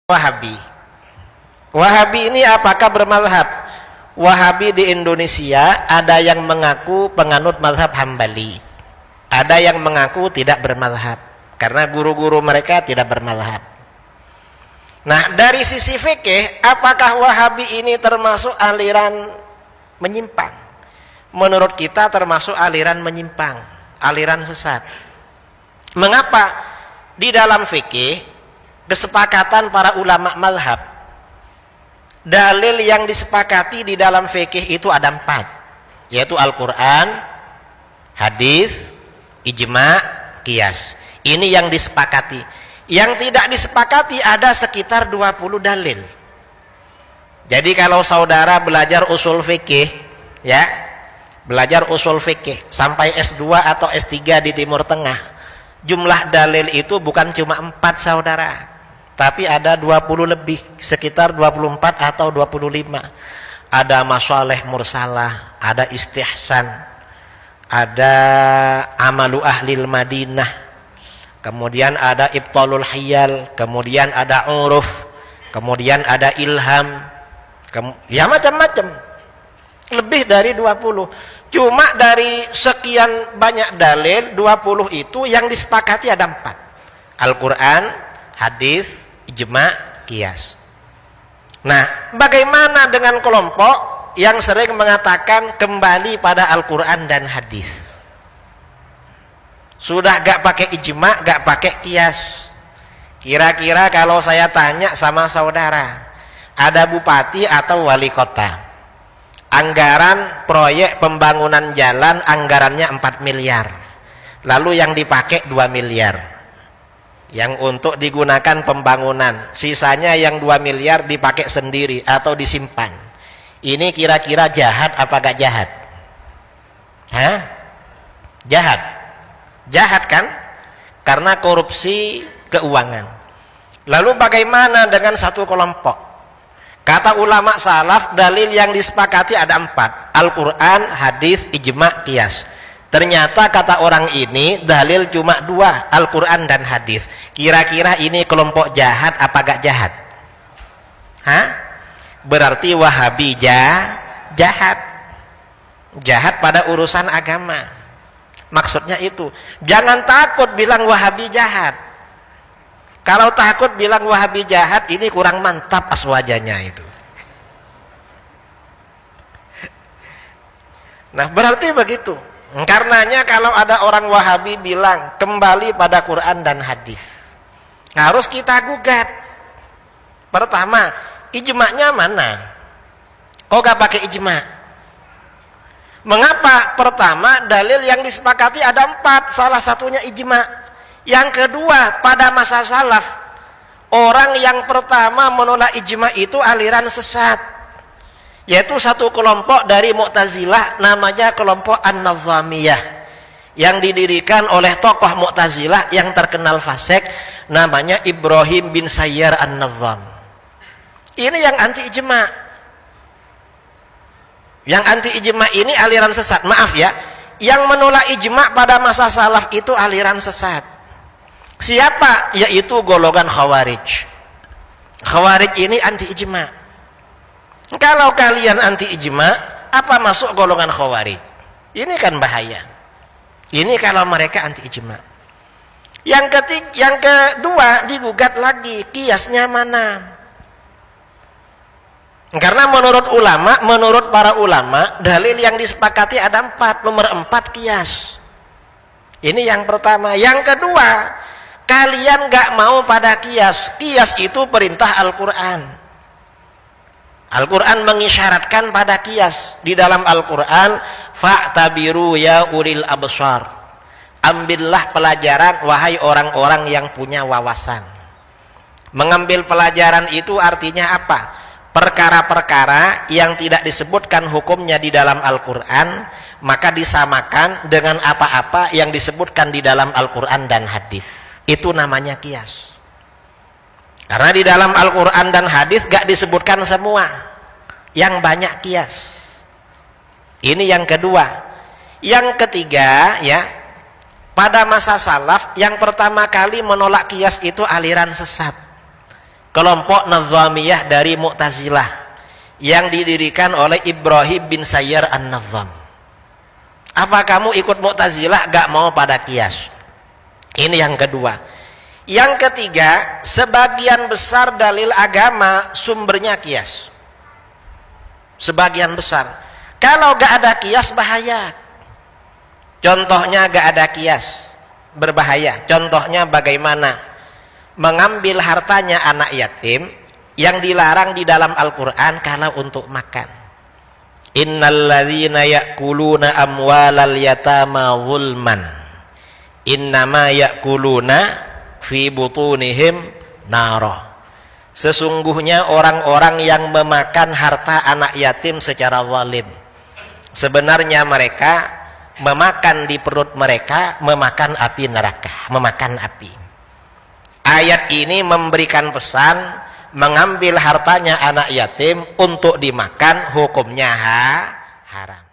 Wahabi. Wahabi ini apakah bermazhab? Wahabi di Indonesia ada yang mengaku penganut mazhab Hambali, ada yang mengaku tidak bermazhab karena guru-guru mereka tidak bermazhab. Nah, dari sisi fikih, apakah Wahabi ini termasuk aliran menyimpang? Menurut kita termasuk aliran menyimpang, aliran sesat. Mengapa? Di dalam fikih kesepakatan para ulama mazhab, dalil yang disepakati di dalam fikih itu ada 4, yaitu Al-Quran, hadis, ijma, qiyas. Ini yang disepakati. Yang tidak disepakati ada sekitar 20 dalil. Jadi kalau saudara belajar usul fikih, ya, belajar usul fikih sampai S2 atau S3 di Timur Tengah, jumlah dalil itu bukan cuma 4 saudara, tapi ada 20 lebih, sekitar 24 atau 25. Ada masalih mursalah, ada istihsan, ada amalu ahlil Madinah, kemudian ada ibtalul hiyal, kemudian ada uruf, kemudian ada ilham, ya macam-macam, lebih dari 20. Cuma dari sekian banyak dalil 20 itu yang disepakati ada 4, Al-Quran, hadis, ijma, qiyas. Nah, bagaimana dengan kelompok yang sering mengatakan kembali pada Al-Quran dan hadis? Sudah gak pakai ijma, gak pakai qiyas. Kira-kira kalau saya tanya sama saudara, ada bupati atau wali kota, anggaran proyek pembangunan jalan anggarannya 4 miliar, lalu yang dipakai 2 miliar yang untuk digunakan pembangunan, sisanya yang 2 miliar dipakai sendiri atau disimpan. Ini kira-kira jahat apa gak jahat? Hah? Jahat. Jahat kan? Karena korupsi keuangan. Lalu bagaimana dengan satu kelompok? Kata ulama salaf, dalil yang disepakati ada 4, Al-Quran, hadis, ijma, qiyas. Ternyata kata orang ini dalil cuma 2, Al-Quran dan hadis. Kira-kira ini kelompok jahat apa gak jahat? Hah? Berarti Wahabi jahat. Jahat pada urusan agama. Maksudnya itu, jangan takut bilang Wahabi jahat. Kalau takut bilang Wahabi jahat, ini kurang mantap aswajanya itu. Nah, berarti begitu. Karenanya kalau ada orang Wahabi bilang kembali pada Quran dan hadis, harus kita gugat. Pertama, ijma'nya mana? Kok gak pakai ijma'? Mengapa? Pertama, dalil yang disepakati ada 4, salah satunya ijma'. Yang kedua, pada masa salaf, orang yang pertama menolak ijma' itu aliran sesat, yaitu satu kelompok dari Mu'tazilah, namanya kelompok An-Nazamiyah, yang didirikan oleh tokoh Mu'tazilah yang terkenal fasik, namanya Ibrahim bin Sayyar An-Nazam. Ini yang anti ijma'. Yang anti ijma' ini aliran sesat. Maaf ya, yang menolak ijma' pada masa salaf itu aliran sesat. Siapa? Yaitu golongan Khawarij. Khawarij ini anti ijma'. Kalau kalian anti ijma', apa masuk golongan Khawarij? Ini kan bahaya. Ini kalau mereka anti ijma'. Yang kedua, digugat lagi, qiyasnya mana? Karena menurut ulama, menurut para ulama, dalil yang disepakati ada 4, nomor 4 qiyas. Ini yang pertama. Yang kedua, kalian gak mau pada qiyas. Qiyas itu perintah Al-Quran. Al-Quran mengisyaratkan pada qiyas. Di dalam Al-Quran, fa'tabiru ya ulil absar, ambillah pelajaran wahai orang-orang yang punya wawasan. Mengambil pelajaran itu artinya apa? Perkara-perkara yang tidak disebutkan hukumnya di dalam Al-Quran, maka disamakan dengan apa-apa yang disebutkan di dalam Al-Quran dan hadis. Itu namanya qiyas. Karena di dalam Al-Quran dan hadis gak disebutkan semua, yang banyak qiyas. Ini yang kedua. Yang ketiga, ya, pada masa salaf yang pertama kali menolak qiyas itu aliran sesat. kelompok Nazamiyah dari Mu'tazilah yang didirikan oleh Ibrahim bin Sayyar An-Nazam. Apa kamu ikut Mu'tazilah gak mau pada kias? Ini yang kedua. Yang ketiga, sebagian besar dalil agama sumbernya kias. Sebagian besar. Kalau gak ada kias bahaya. Contohnya gak ada kias berbahaya. Contohnya bagaimana mengambil hartanya anak yatim yang dilarang di dalam Al-Quran kalau untuk makan. Innalladzina ya'kuluna amwalal yatama zulman innama ya'kuluna fi butunihim nara. Sesungguhnya orang-orang yang memakan harta anak yatim secara zalim, sebenarnya mereka memakan di perut mereka, memakan api neraka, memakan api. Ayat ini memberikan pesan, mengambil hartanya anak yatim untuk dimakan hukumnya haram.